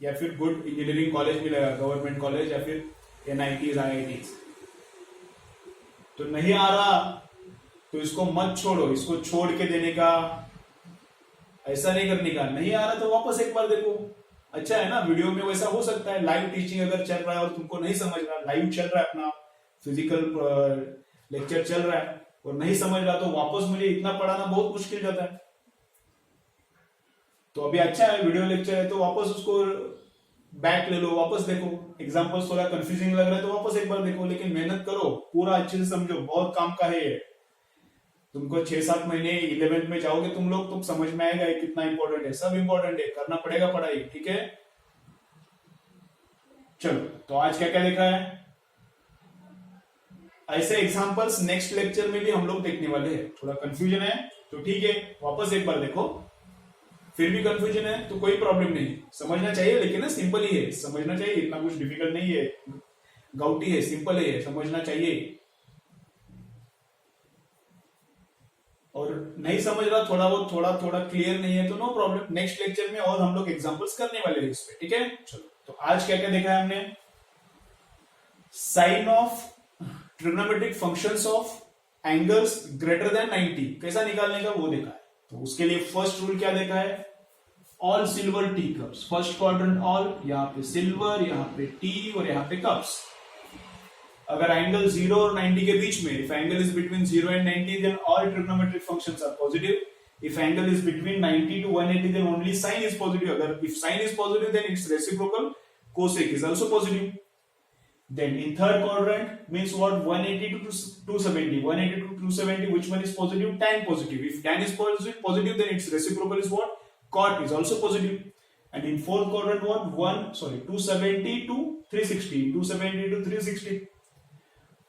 या फिर गुड इंजीनियरिंग कॉलेज मिलेगा, गवर्नमेंट कॉलेज, या फिर एनआईटीज आईआईटीज। तो नहीं आ रहा तो इसको मत छोड़ो, इसको छोड़ के देने का, ऐसा नहीं करने का। नहीं आ रहा तो वापस एक बार देखो, अच्छा है ना। वीडियो में वैसा हो सकता है, लाइव टीचिंग अगर चल रहा है और तुमको नहीं समझ रहा, लाइव चल रहा है अपना फिजिकल लेक्चर चल रहा है और नहीं समझ रहा, तो वापस मुझे इतना पढ़ाना बहुत मुश्किल जाता है। तो अभी अच्छा है, वीडियो लेक्चर है, तो वापस उसको बैक ले लो, वापस देखो। एग्जांपल्स थोड़ा कंफ्यूजिंग लग रहा है तो वापस एक बार देखो, लेकिन मेहनत करो, पूरा अच्छे से समझो, बहुत काम का है ये। तुमको 6-7 महीने 11th में जाओगे तुम लोग, तो समझ में आएगा कितना इंपॉर्टेंट है। सब इंपॉर्टेंट है, करना पड़ेगा पढ़ाई। ठीक है, चलो तो आज क्या क्या देखा है, ऐसे एग्जांपल्स नेक्स्ट लेक्चर में भी हम लोग देखने वाले हैं। थोड़ा कंफ्यूजन है तो ठीक है, वापस एक बार देखो। फिर भी कंफ्यूजन है तो कोई प्रॉब्लम नहीं, समझना चाहिए, लेकिन ना सिंपल ही है, समझना चाहिए, इतना कुछ डिफिकल्ट नहीं है, गाउटी है, सिंपल है, समझना चाहिए। और नहीं समझ रहा, थोड़ा थोड़ा क्लियर नहीं है तो नो प्रॉब्लम, नेक्स्ट लेक्चर में और हम लोग एग्जांपल्स करने वाले हैं इस पे। ठीक है, चलो तो आज क्या क्या देखा है हमने, sine of trigonometric functions of angles greater than 90 कैसा निकालने का वो देखा है। तो उसके लिए फर्स्ट रूल क्या देखा है, all silver tea cups, first quadrant all, यहाँ पे सिल्वर, यहाँ पे टी और यहाँ पे कप्स। अगर एंगल 0 और 90 के बीच में, if angle is between 0 and 90 then all trigonometric functions are positive. If angle is between 90 to 180 then only sine is positive. अगर if sine is positive then its reciprocal cosec is also positive. Then in third quadrant means what, 180 to 270, 180 to 270, which one is positive? Tan positive. If tan is positive then its reciprocal is what, cot is also positive. And in fourth quadrant what, 270 to 360, 270 to 360.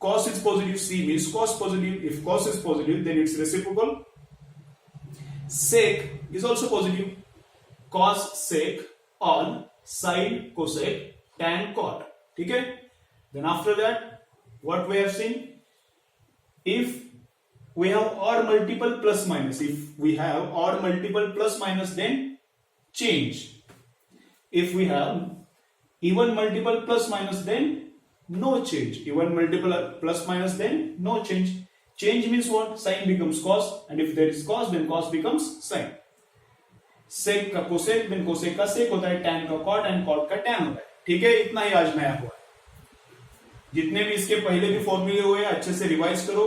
Cos is positive, C means cos positive. If cos is positive, then its reciprocal sec is also positive. Cos, sec, on, sine, cosec, tan, cot. ठीक है? Then after that, what we have seen? If we have odd multiple plus minus, if we have odd multiple plus minus, then change. If we have even multiple plus minus, then no change. Even multiple plus minus, then no change. Change means what? Sine becomes cos, and if there is cos, then cos becomes sine. Sec का cosec, then cosec का sec होता है, tan का cot and cot का tan होता है। ठीक है, इतना ही आज नया हुआ है। जितने भी इसके पहले भी फॉर्मूले हुए अच्छे से रिवाइज करो।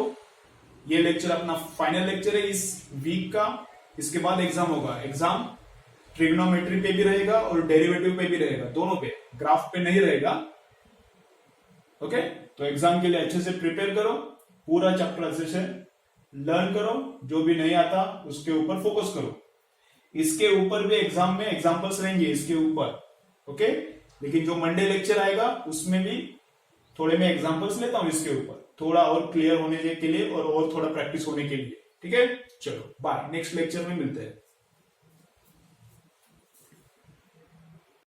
ये लेक्चर अपना फाइनल लेक्चर है इस वीक का। इसके बाद एग्जाम होगा, एग्जाम ट्रिग्नोमेट्री पे भी रहेगा और डेरिवेटिव पे भी रहेगा, दोनों पे, ग्राफ पे नहीं रहेगा। ओके, तो एग्जाम के लिए अच्छे से प्रिपेयर करो, पूरा चैप्टर अच्छे से लर्न करो, जो भी नहीं आता उसके ऊपर फोकस करो। इसके ऊपर भी एग्जाम में एग्जांपल्स रहेंगे इसके ऊपर, ओके। लेकिन जो मंडे लेक्चर आएगा उसमें भी थोड़े मैं एग्जांपल्स लेता हूं इसके ऊपर, थोड़ा और क्लियर होने के लिए और थोड़ा प्रैक्टिस होने के लिए। ठीक है, चलो बाय, नेक्स्ट लेक्चर में मिलते हैं।